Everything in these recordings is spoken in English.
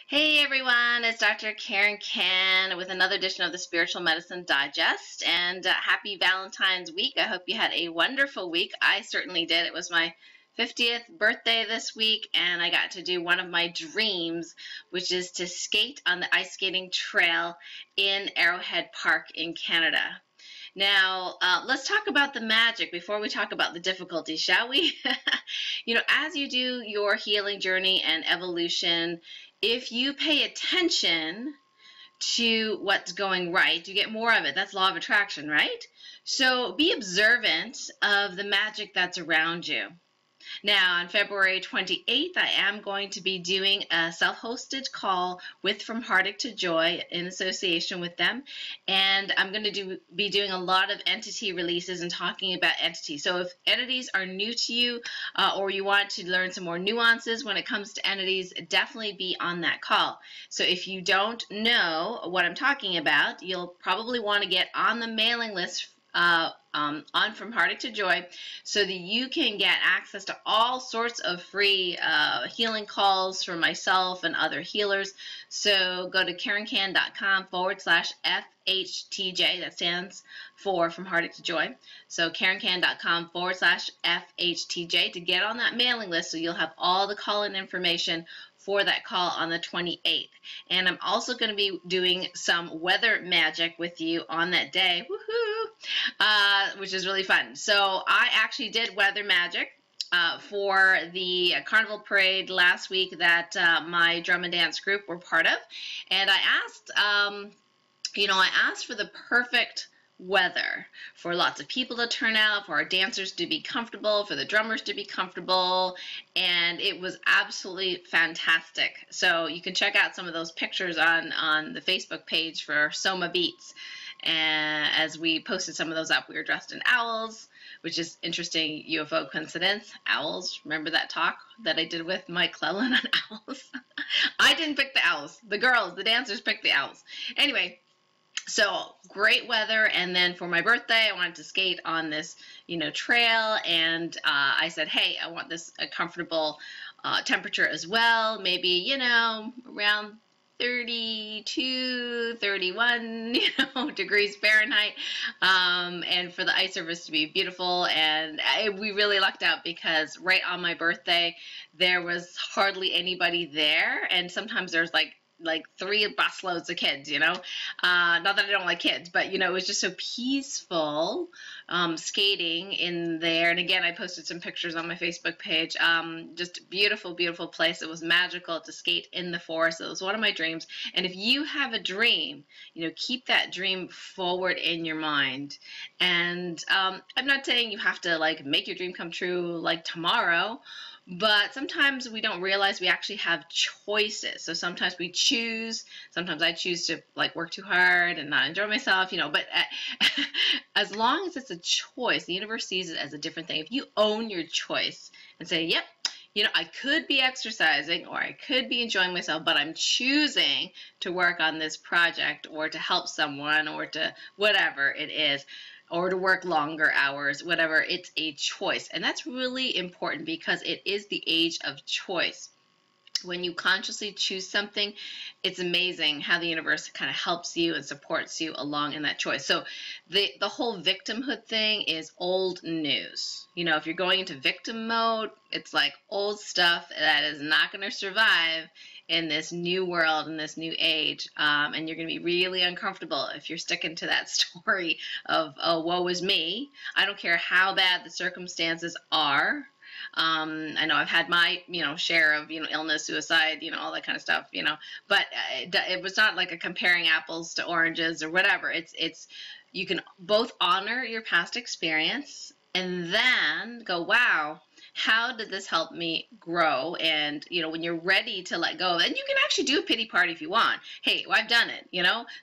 Hey everyone, it's Dr. Karen Kan with another edition of the Spiritual Medicine Digest, and happy Valentine's week. I hope you had a wonderful week. I certainly did. It was my 50th birthday this week, and I got to do one of my dreams, which is to skate on the ice skating trail in Arrowhead Park in Canada. Now, let's talk about the magic before we talk about the difficulty, shall we? As you do your healing journey and evolution, if you pay attention to what's going right, you get more of it. That's law of attraction, right? So be observant of the magic that's around you. Now, on February 28th, I am going to be doing a self-hosted call with From Heartache to Joy in association with them, and I'm going to be doing a lot of entity releases and talking about entities. So if entities are new to you or you want to learn some more nuances when it comes to entities, definitely be on that call. So if you don't know what I'm talking about, you'll probably want to get on the mailing list on From Heartache to Joy so that you can get access to all sorts of free healing calls from myself and other healers. So go to karenkan.com/FHTJ. That stands for From Heartache to Joy. So karenkan.com/FHTJ to get on that mailing list so you'll have all the call-in information for that call on the 28th. And I'm also going to be doing some weather magic with you on that day, woohoo, which is really fun. So I actually did weather magic for the Carnival Parade last week that my drum and dance group were part of. And I asked, I asked for the perfect weather for lots of people to turn out, for our dancers to be comfortable, for the drummers to be comfortable, and it was absolutely fantastic. So you can check out some of those pictures on the Facebook page for Soma Beats. And as we posted some of those up, we were dressed in owls, which is interesting UFO coincidence. Owls, remember that talk that I did with Mike Clellan on owls? I didn't pick the owls. The girls, the dancers picked the owls. Anyway, so great weather, and then for my birthday, I wanted to skate on this, trail, and I said, hey, I want this a comfortable temperature as well, maybe, around 32, 31, degrees Fahrenheit, and for the ice surface to be beautiful. And we really lucked out because right on my birthday, there was hardly anybody there, and sometimes there's like 3 busloads of kids, not that I don't like kids, but, it was just so peaceful skating in there. And again, I posted some pictures on my Facebook page. Just beautiful, beautiful place. It was magical to skate in the forest. It was one of my dreams. And if you have a dream, keep that dream forward in your mind. And I'm not saying you have to, make your dream come true, tomorrow. But sometimes we don't realize we actually have choices. So sometimes we choose, sometimes I choose to work too hard and not enjoy myself, but as long as it's a choice, the universe sees it as a different thing. If you own your choice and say, yep, I could be exercising or I could be enjoying myself, but I'm choosing to work on this project or to help someone or to whatever it is, or to work longer hours, whatever, it's a choice. And that's really important because it is the age of choice. When you consciously choose something, it's amazing how the universe kind of helps you and supports you along in that choice. So the whole victimhood thing is old news. If you're going into victim mode, it's like old stuff that is not going to survive in this new world, in this new age, and you're going to be really uncomfortable if you're sticking to that story of, oh, woe is me. I don't care how bad the circumstances are. I know I've had my, share of, illness, suicide, all that kind of stuff, but it was not like a comparing apples to oranges or whatever. It's you can both honor your past experience and then go, wow, how did this help me grow? And, when you're ready to let go, then you can actually do a pity party if you want. Hey, well, I've done it,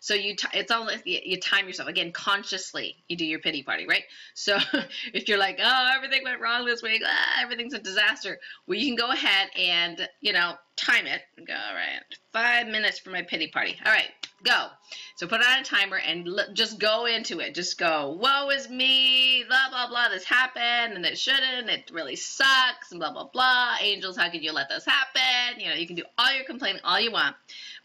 So it's all like you time yourself. Again, consciously, you do your pity party, right? So if you're like, oh, everything went wrong this week, everything's a disaster. Well, you can go ahead and, time it and go, all right, 5 minutes for my pity party. All right, Go. So put on a timer and just go into it. Just go, woe is me, blah, blah, blah, this happened, and it shouldn't, it really sucks, and blah, blah, blah. Angels, how could you let this happen? You know, you can do all your complaining all you want.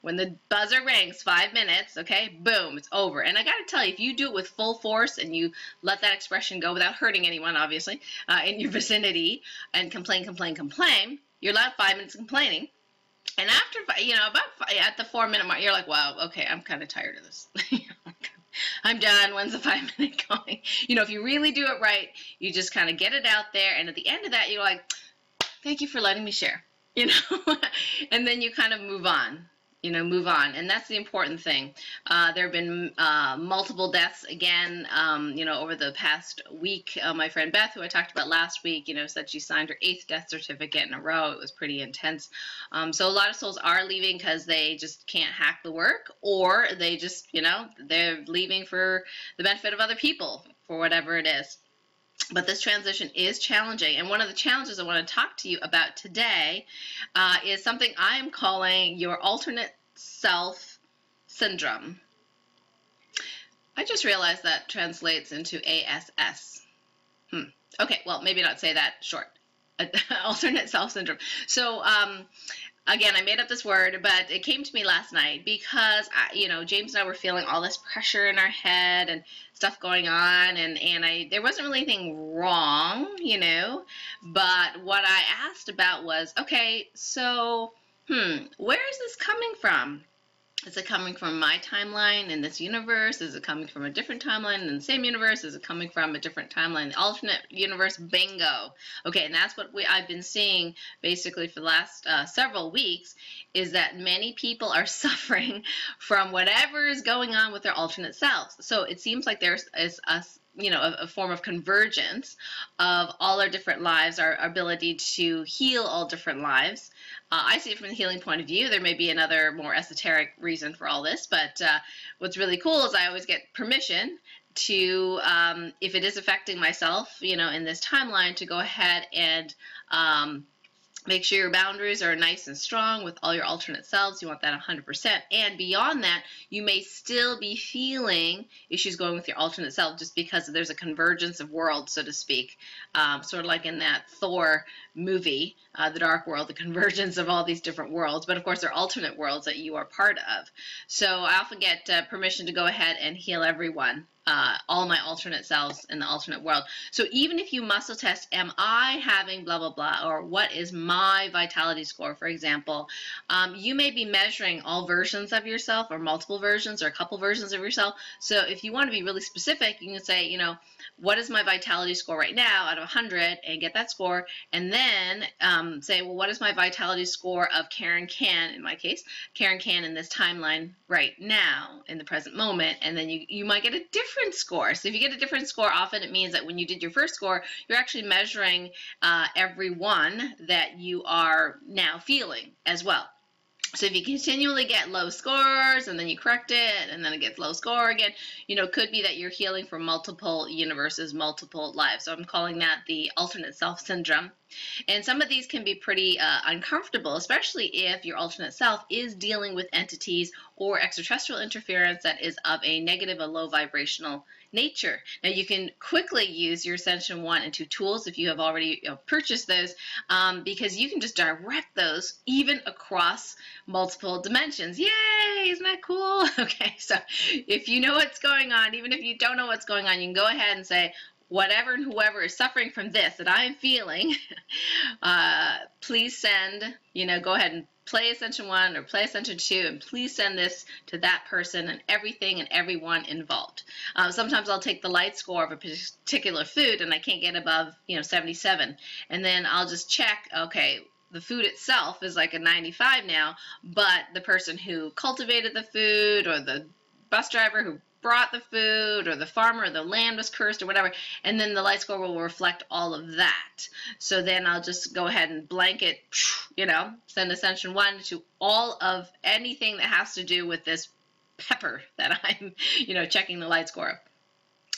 When the buzzer rings, 5 minutes, okay, boom, it's over. And I got to tell you, if you do it with full force and you let that expression go without hurting anyone, obviously, in your vicinity, and complain, complain, complain, you're allowed 5 minutes complaining. And after, you know, about at the 4-minute mark, you're like, wow, okay, I'm kind of tired of this. I'm done. When's the 5-minute going? You know, if you really do it right, you just kind of get it out there. And at the end of that, you're like, thank you for letting me share, you know, and then you kind of move on. You know, move on. And that's the important thing. There have been multiple deaths again, you know, over the past week. My friend Beth, who I talked about last week, you know, said she signed her 8th death certificate in a row. It was pretty intense. So a lot of souls are leaving because they just can't hack the work, or they just, you know, they're leaving for the benefit of other people, for whatever it is. But this transition is challenging, and one of the challenges I want to talk to you about today is something I'm calling your alternate self syndrome. I just realized that translates into ASS. Okay, well, maybe not say that short. Alternate self syndrome. So, again, I made up this word, but it came to me last night because, you know, James and I were feeling all this pressure in our head and stuff going on, and there wasn't really anything wrong, you know, but what I asked about was, okay, so, where is this coming from? Is it coming from my timeline in this universe? Is it coming from a different timeline in the same universe? Is it coming from a different timeline, the alternate universe? Bingo. Okay, and that's what I've been seeing basically for the last several weeks, is that many people are suffering from whatever is going on with their alternate selves. So it seems like there is a form of convergence of all our different lives, our ability to heal all different lives. I see it from the healing point of view. There may be another more esoteric reason for all this, but what's really cool is I always get permission to, if it is affecting myself, you know, in this timeline, to go ahead and make sure your boundaries are nice and strong with all your alternate selves. You want that 100%. And beyond that, you may still be feeling issues going with your alternate self just because there's a convergence of worlds, so to speak. Sort of like in that Thor movie, The Dark World, the convergence of all these different worlds. But of course, they're alternate worlds that you are part of. So I often get permission to go ahead and heal everyone. All my alternate selves in the alternate world. So even if you muscle test, am I having blah, blah, blah, or what is my vitality score, for example, you may be measuring all versions of yourself or multiple versions or a couple versions of yourself. So if you want to be really specific, you can say, you know, what is my vitality score right now out of 100 and get that score, and then say, well, what is my vitality score of Karen Can, in my case, Karen Can in this timeline right now in the present moment, and then you might get a different score. So if you get a different score, often it means that when you did your first score, you're actually measuring every one that you are now feeling as well. So if you continually get low scores and then you correct it and then it gets low score again, you know, it could be that you're healing from multiple universes, multiple lives. So I'm calling that the alternate self syndrome. And some of these can be pretty uncomfortable, especially if your alternate self is dealing with entities or extraterrestrial interference that is of a negative, a low vibrational nature. Now you can quickly use your Ascension 1 and 2 tools if you have already purchased those, because you can just direct those even across multiple dimensions. Yay! Isn't that cool? Okay, so if you know what's going on, even if you don't know what's going on, you can go ahead and say, whatever and whoever is suffering from this that I am feeling, please send, you know, go ahead and play Ascension 1 or play Ascension 2, and please send this to that person and everything and everyone involved. Sometimes I'll take the light score of a particular food and I can't get above, you know, 77. And then I'll just check, okay, the food itself is like a 95 now, but the person who cultivated the food or the bus driver who brought the food or the farmer or the land was cursed or whatever, and then the light score will reflect all of that. So then I'll just go ahead and blanket, you know, send Ascension 1 to all of anything that has to do with this pepper that I'm, you know, checking the light score of.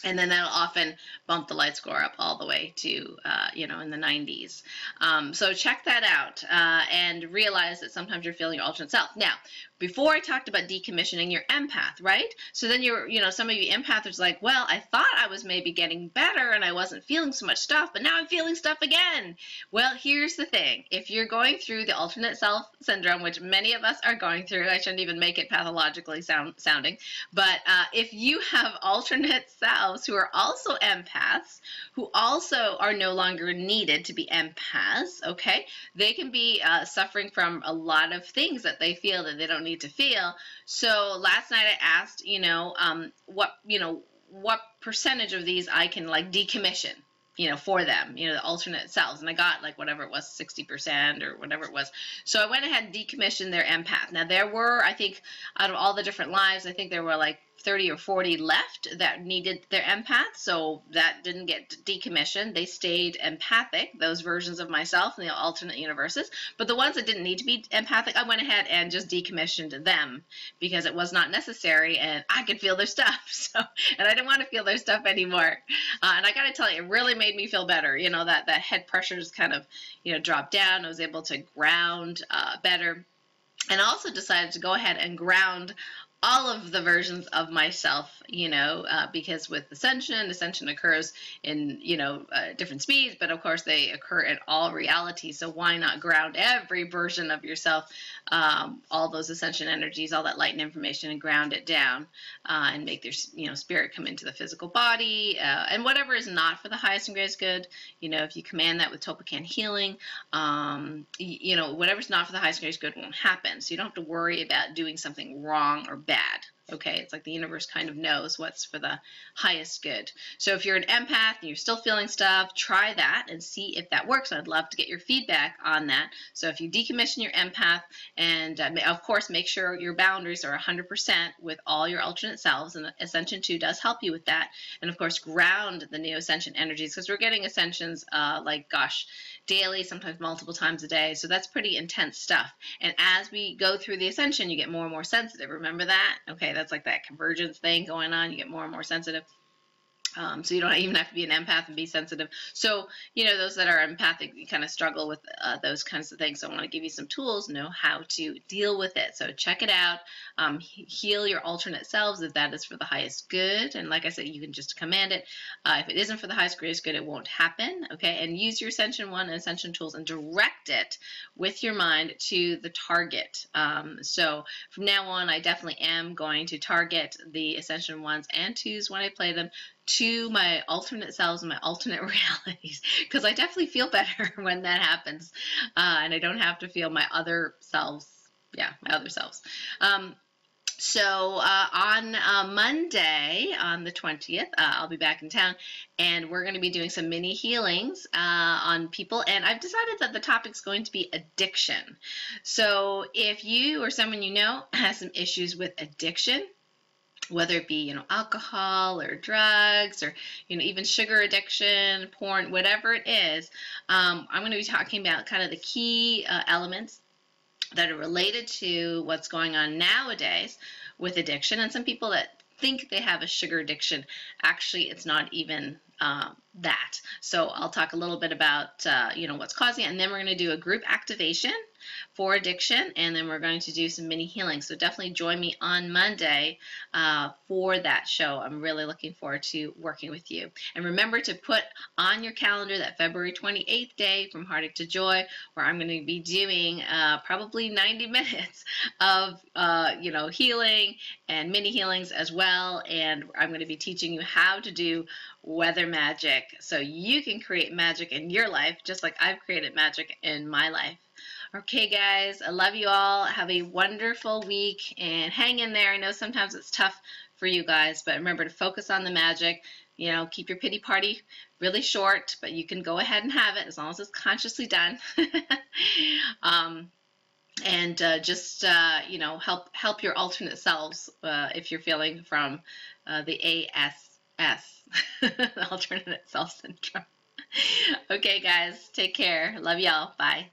And then that'll often bump the light score up all the way to, in the 90s. So check that out and realize that sometimes you're feeling your alternate self. Now, before I talked about decommissioning your empath, right? So then some of you empathers like, well, I thought I was maybe getting better and I wasn't feeling so much stuff, but now I'm feeling stuff again. Well, here's the thing. If you're going through the alternate self syndrome, which many of us are going through, I shouldn't even make it pathologically sounding, but if you have alternate selves who are also empaths, who also are no longer needed to be empaths, okay, they can be suffering from a lot of things that they feel that they don't need to feel. So last night I asked, what percentage of these I can like decommission, for them, the alternate selves. And I got like whatever it was, 60% or whatever it was. So I went ahead and decommissioned their empath. Now there were, I think, out of all the different lives, I think there were like 30 or 40 left that needed their empath, so that didn't get decommissioned. They stayed empathic, those versions of myself in the alternate universes. But the ones that didn't need to be empathic, I went ahead and just decommissioned them because it was not necessary and I could feel their stuff. And I didn't want to feel their stuff anymore. And I got to tell you, it really made me feel better. That head pressure just kind of, dropped down. I was able to ground better. And I also decided to go ahead and ground all of the versions of myself, because with ascension occurs in, different speeds, but of course they occur in all reality. So why not ground every version of yourself, all those ascension energies, all that light and information, and ground it down and make their, spirit come into the physical body, and whatever is not for the highest and greatest good, if you command that with Topocan healing, whatever's not for the highest and greatest good won't happen. So you don't have to worry about doing something wrong or bad. Okay, it's like the universe kind of knows what's for the highest good. So if you're an empath and you're still feeling stuff, try that and see if that works. I'd love to get your feedback on that. So if you decommission your empath, and of course make sure your boundaries are 100% with all your alternate selves, and Ascension 2 does help you with that. And of course ground the new Ascension energies, because we're getting ascensions daily, sometimes multiple times a day. So that's pretty intense stuff. And as we go through the ascension, you get more and more sensitive. Remember that? Okay, that's like that convergence thing going on. You get more and more sensitive. So you don't even have to be an empath and be sensitive. So, those that are empathic, you kind of struggle with those kinds of things. So I want to give you some tools, know how to deal with it. So check it out. Heal your alternate selves if that is for the highest good. And like I said, you can just command it. If it isn't for the highest greatest good, it won't happen. Okay, and use your Ascension 1 and Ascension tools and direct it with your mind to the target. So from now on, I definitely am going to target the Ascension 1s and 2s when I play them to my alternate selves and my alternate realities, because I definitely feel better when that happens, and I don't have to feel my other selves. Yeah, my other selves. So on Monday, on the 20th, I'll be back in town, and we're going to be doing some mini healings on people, and I've decided that the topic's going to be addiction. So if you or someone you know has some issues with addiction, whether it be, alcohol or drugs or, even sugar addiction, porn, whatever it is, I'm going to be talking about kind of the key elements that are related to what's going on nowadays with addiction. And some people that think they have a sugar addiction, actually it's not even that. So I'll talk a little bit about, what's causing it, and then we're going to do a group activation for addiction, and then we're going to do some mini healing. So definitely join me on Monday for that show. I'm really looking forward to working with you. And remember to put on your calendar that February 28th day from Heartache to Joy, where I'm going to be doing probably 90 minutes of healing and mini healings as well. And I'm going to be teaching you how to do weather magic so you can create magic in your life just like I've created magic in my life. Okay, guys, I love you all. Have a wonderful week and hang in there. I know sometimes it's tough for you guys, but remember to focus on the magic. Keep your pity party really short, but you can go ahead and have it as long as it's consciously done. Just help your alternate selves if you're feeling from the ASS, alternate self syndrome. Okay, guys, take care. Love y'all. Bye.